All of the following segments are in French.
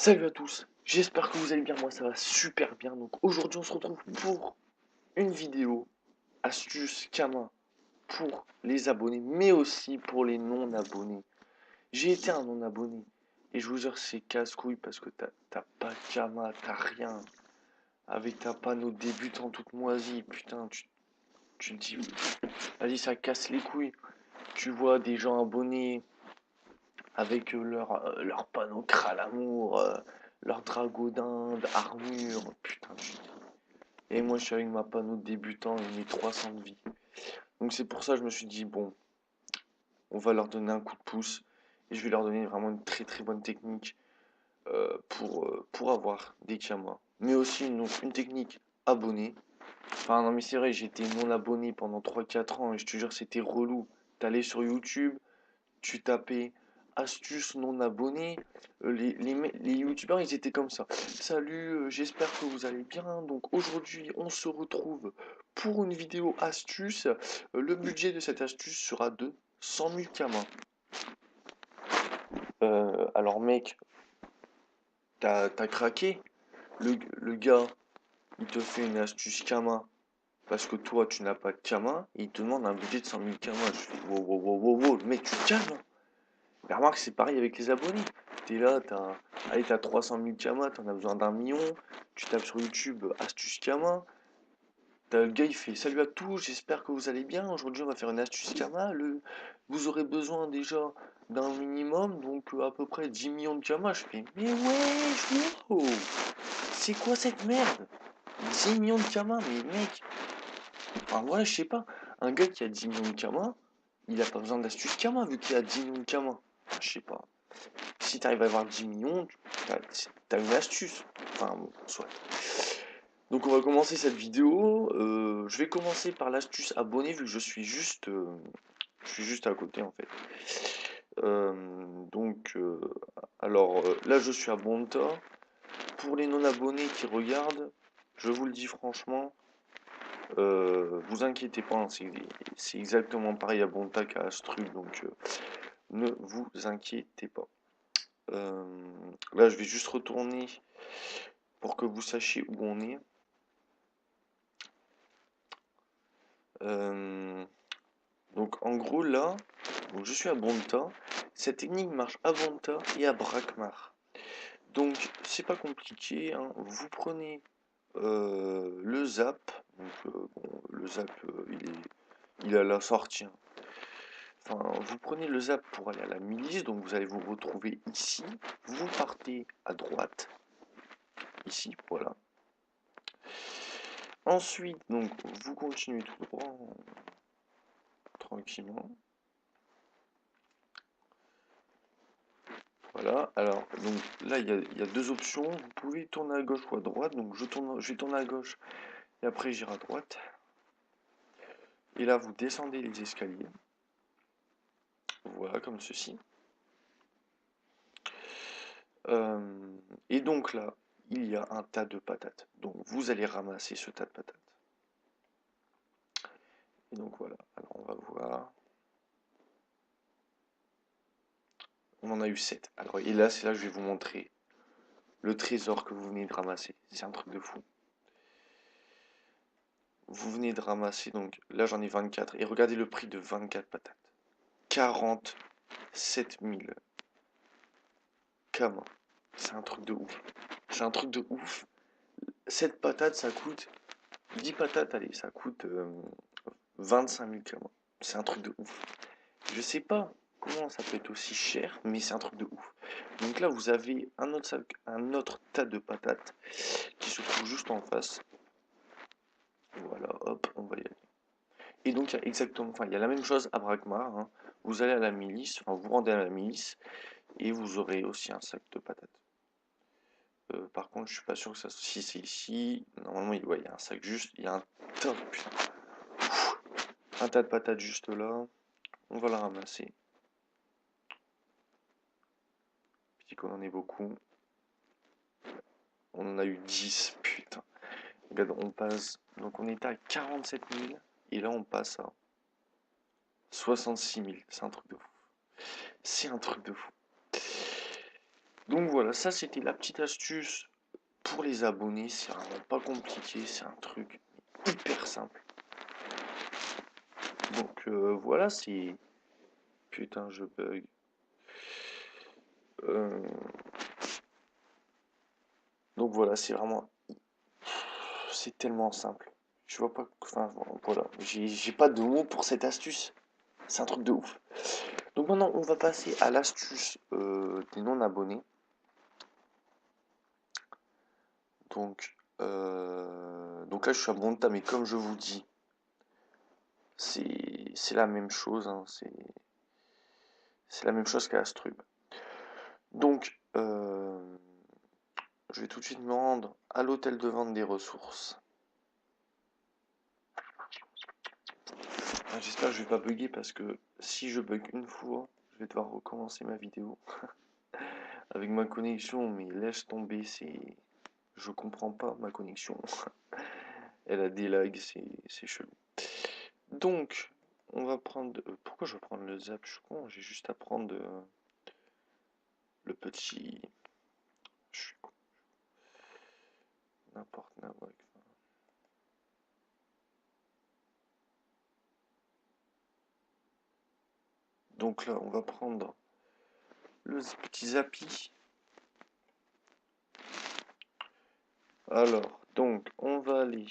Salut à tous, j'espère que vous allez bien, moi ça va super bien. Donc aujourd'hui on se retrouve pour une vidéo astuce Kama pour les abonnés, mais aussi pour les non-abonnés. J'ai été un non-abonné et je vous jure c'est casse-couille parce que t'as pas de Kama, t'as rien. Avec ta panneau débutant toute moisie, putain, tu te dis, vas-y ça casse les couilles. Tu vois des gens abonnés avec leur panneau Kralamour, leur dragon d'Inde, armure, putain. Et moi, je suis avec ma panneau de débutant et mes 300 de vie. Donc c'est pour ça que je me suis dit, bon, on va leur donner un coup de pouce. Et je vais leur donner vraiment une très très bonne technique pour avoir des Kiamas. Mais aussi une technique abonnée. Enfin non mais c'est vrai, j'étais non abonné pendant 3 4 ans et je te jure c'était relou. T'allais sur YouTube, tu tapais astuces non abonnés, les youtubeurs ils étaient comme ça. Salut, j'espère que vous allez bien. Donc aujourd'hui on se retrouve pour une vidéo astuce. Le budget de cette astuce sera de 100 000 kamas. Alors mec, t'as craqué. Le gars, il te fait une astuce kama parce que toi tu n'as pas de kama et il te demande un budget de 100 000 kamas. Je fais wow wow wow wow wow, mec tu te calmes. Mais remarque, c'est pareil avec les abonnés. T'es là, t'as 300 000 kamas, t'en as besoin d'un million. Tu tapes sur YouTube astuce kama. T'as le gars, il fait salut à tous, j'espère que vous allez bien. Aujourd'hui, on va faire une astuce kama. Vous aurez besoin déjà d'un minimum, donc à peu près 10 millions de kamas. Je fais, mais ouais, wow, c'est quoi cette merde? 10 millions de kamas, mais mec, en vrai, je sais pas. Un gars qui a 10 millions de kamas, il a pas besoin d'astuce kama vu qu'il a 10 millions de kamas. Enfin, je sais pas. Si tu arrives à avoir 10 millions, t'as une astuce. Enfin, bon, soit. Donc on va commencer cette vidéo. Je vais commencer par l'astuce abonné vu que je suis juste à côté en fait. Euh, donc, alors là je suis à Bonta. Pour les non-abonnés qui regardent, je vous le dis franchement, vous inquiétez pas, hein, c'est exactement pareil à Bonta qu'à Astrul, donc ne vous inquiétez pas. Euh, Là, je vais juste retourner pour que vous sachiez où on est. Euh, donc, en gros, là, donc je suis à Bonta. Cette technique marche à Bonta et à Brakmar. Donc, c'est pas compliqué, hein. Vous prenez le zap. Donc, bon, le zap, il est à la sortie, hein. Enfin, vous prenez le zap pour aller à la milice. Donc, vous allez vous retrouver ici. Vous partez à droite. Ici, voilà. Ensuite, donc, vous continuez tout droit, tranquillement. Voilà, alors, donc là, il y a deux options. Vous pouvez tourner à gauche ou à droite. Donc, je vais tourner à gauche et après, j'irai à droite. Et là, vous descendez les escaliers. Voilà, comme ceci. Et donc là, il y a un tas de patates. Donc, vous allez ramasser ce tas de patates. Et donc, voilà. Alors, on va voir. On en a eu 7. Alors, et là, c'est là que je vais vous montrer le trésor que vous venez de ramasser. C'est un truc de fou. Vous venez de ramasser, donc là j'en ai 24. Et regardez le prix de 24 patates. 47 000 kamas. C'est un truc de ouf. C'est un truc de ouf. 7 patates, ça coûte. 10 patates, allez, ça coûte 25 000 kamas. C'est un truc de ouf. Je sais pas comment ça peut être aussi cher, mais c'est un truc de ouf. Donc là, vous avez un autre tas de patates qui se trouve juste en face. Voilà, hop, on va y aller. Et donc, il y a exactement, enfin, il y a la même chose à Brakmar, hein. Vous allez à la milice, enfin, vous rendez à la milice, et vous aurez aussi un sac de patates. Par contre, je suis pas sûr que ça, si c'est ici, normalement, ouais, il y a un sac juste, il y a un tas, putain, un tas de patates juste là. On va la ramasser. Petit qu'on en ait beaucoup. On en a eu 10, putain. Regarde, on passe, donc on était à 47 000, et là on passe à 66 000. C'est un truc de fou. C'est un truc de fou. Donc voilà, ça c'était la petite astuce pour les abonnés. C'est vraiment pas compliqué, c'est un truc hyper simple. Donc voilà, c'est... Putain, je bug. Euh, Donc voilà, c'est vraiment... C'est tellement simple. Je vois pas... Enfin, voilà, j'ai pas de mots pour cette astuce. C'est un truc de ouf. Donc maintenant, on va passer à l'astuce des non-abonnés. Donc là, je suis à Bonta, mais comme je vous dis, c'est la même chose. Hein, c'est la même chose qu'à Astrub. Donc, je vais tout de suite me rendre à l'hôtel de vente des ressources. J'espère que je vais pas bugger parce que si je bug une fois, je vais devoir recommencer ma vidéo avec ma connexion. Mais laisse tomber, c'est, je comprends pas ma connexion. Elle a des lags, c'est chelou. Donc, on va prendre. Pourquoi je vais prendre le zap? Je suis con, j'ai juste à prendre le petit. Je suis con, n'importe nawak. Donc là, on va prendre le petit zapi. Alors, donc, on va aller.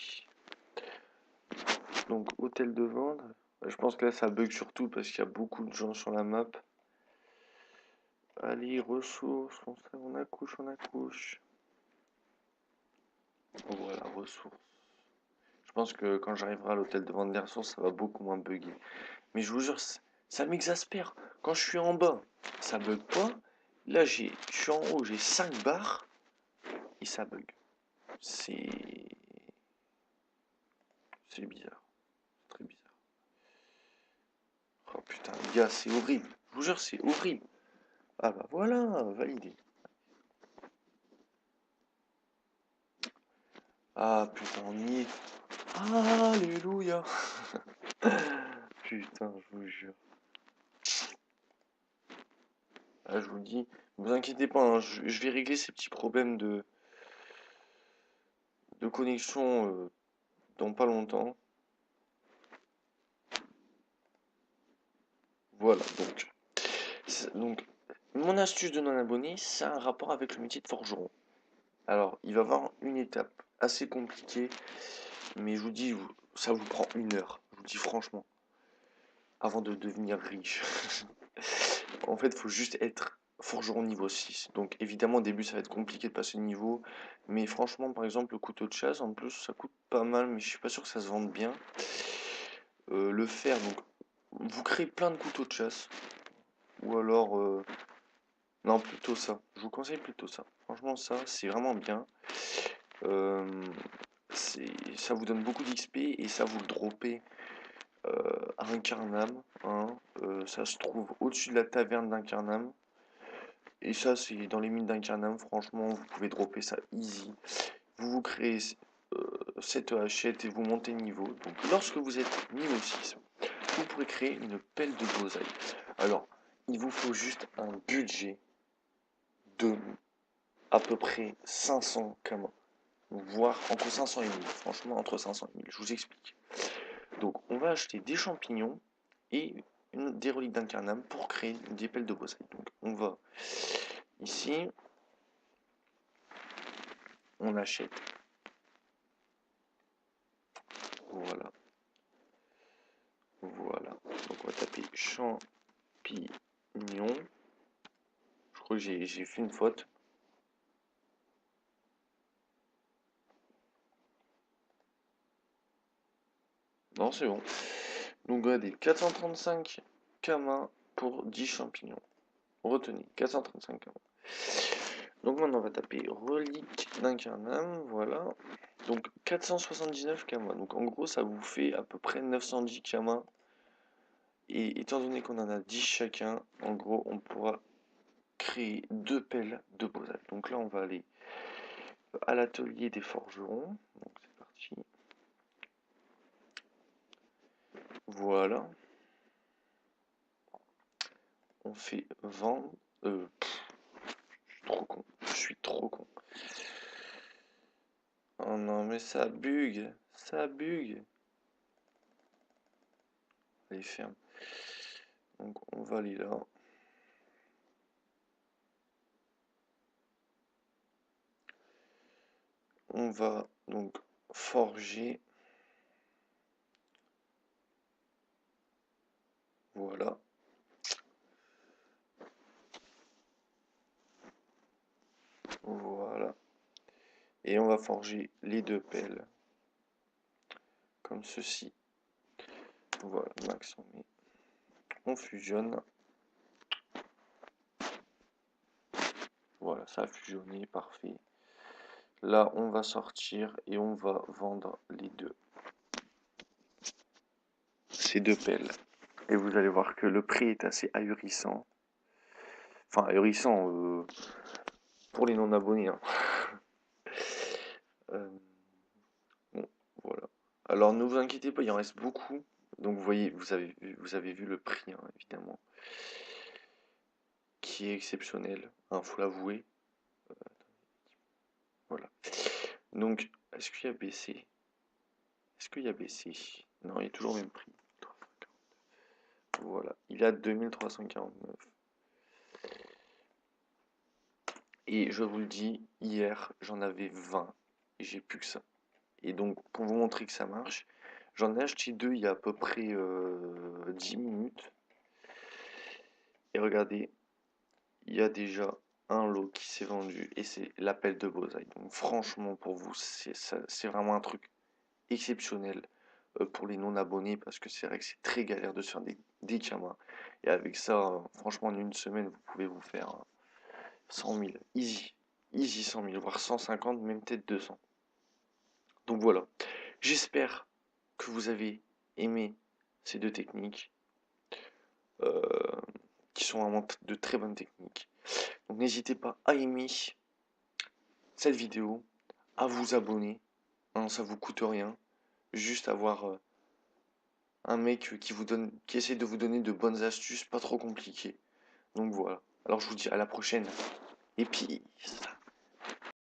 Donc, hôtel de vente. Je pense que là, ça bug surtout parce qu'il y a beaucoup de gens sur la map. Allez, ressources, on accouche, on accouche. Voilà, ressources. Je pense que quand j'arriverai à l'hôtel de vente des ressources, ça va beaucoup moins bugger. Mais je vous jure, ça m'exaspère. Quand je suis en bas, ça bug pas. Là, je suis en haut, j'ai 5 barres et ça bug. C'est bizarre. Très bizarre. Oh putain, les gars, c'est horrible. Je vous jure, c'est horrible. Ah bah voilà, validé. Ah putain, on y est. Alléluia. Putain, je vous jure. Ah, je vous le dis, ne vous inquiétez pas, hein, je vais régler ces petits problèmes de connexion dans pas longtemps. Voilà, donc mon astuce de non-abonné, ça a un rapport avec le métier de forgeron. Alors, il va y avoir une étape assez compliquée, mais je vous dis, ça vous prend 1 heure. Je vous le dis franchement, avant de devenir riche. En fait, il faut juste être forgeron niveau 6. Donc, évidemment, au début, ça va être compliqué de passer le niveau. Mais franchement, par exemple, le couteau de chasse, en plus, ça coûte pas mal, mais je suis pas sûr que ça se vende bien. Le fer, donc, vous créez plein de couteaux de chasse. Ou alors, non, plutôt ça. Je vous conseille plutôt ça. Franchement, ça, c'est vraiment bien. Euh, ça vous donne beaucoup d'XP et ça vous le droppez à Incarnam. Hein. Ça se trouve au-dessus de la taverne d'Incarnam. Et ça, c'est dans les mines d'Incarnam. Franchement, vous pouvez dropper ça easy. Vous vous créez cette hachette et vous montez niveau. Donc, lorsque vous êtes niveau 6, vous pourrez créer une pelle de grosaille. Alors, il vous faut juste un budget de à peu près 500 kama, voire entre 500 et 1000. Franchement, entre 500 et 1000, je vous explique. Donc, on va acheter des champignons et des reliques d'incarnam pour créer des pelles de broussailles. Donc, on va ici, on achète. Voilà. Voilà. Donc, on va taper champignons. Je crois que j'ai fait une faute. Non, c'est bon. Donc, regardez, 435 kama pour 10 champignons. Retenez, 435 kama. Donc maintenant on va taper relique d'incarnam, voilà. Donc 479 kama. Donc en gros ça vous fait à peu près 910 kama. Et étant donné qu'on en a 10 chacun, en gros on pourra créer 2 pelles de broussailles. Donc là on va aller à l'atelier des forgerons. Donc c'est parti. Voilà. On fait vendre. trop con. Je suis trop con. Oh non, mais ça bug. Ça bug. Allez, ferme. Donc, on va aller là. On va donc forger. Voilà. Voilà. Et on va forger les deux pelles. Comme ceci. Voilà, max on met. On fusionne. Voilà, ça a fusionné, parfait. Là, on va sortir et on va vendre les deux. Ces deux pelles. Et vous allez voir que le prix est assez ahurissant. Enfin, ahurissant pour les non-abonnés. Hein. Bon, voilà. Alors, ne vous inquiétez pas, il en reste beaucoup. Donc, vous voyez, vous avez vu le prix, hein, évidemment, qui est exceptionnel. Hein, faut l'avouer. Voilà. Donc, est-ce qu'il y a baissé? Est-ce qu'il y a baissé? Non, il est toujours au même prix. Voilà, il a 2349. Et je vous le dis, hier, j'en avais 20. Et j'ai plus que ça. Et donc, pour vous montrer que ça marche, j'en ai acheté deux il y a à peu près 10 minutes. Et regardez, il y a déjà un lot qui s'est vendu. Et c'est l'appel de Bozaï. Donc, franchement, pour vous, c'est vraiment un truc exceptionnel pour les non-abonnés. Parce que c'est vrai que c'est très galère de se faire des kamas. Et avec ça, franchement, en une semaine, vous pouvez vous faire 100 000. Easy. Easy 100 000, voire 150, même peut-être 200. Donc voilà. J'espère que vous avez aimé ces deux techniques, euh, qui sont vraiment de très bonnes techniques. Donc n'hésitez pas à aimer cette vidéo, à vous abonner, hein, ça vous coûte rien, juste avoir un mec qui essaie de vous donner de bonnes astuces, pas trop compliquées. Donc voilà. Alors je vous dis à la prochaine, et puis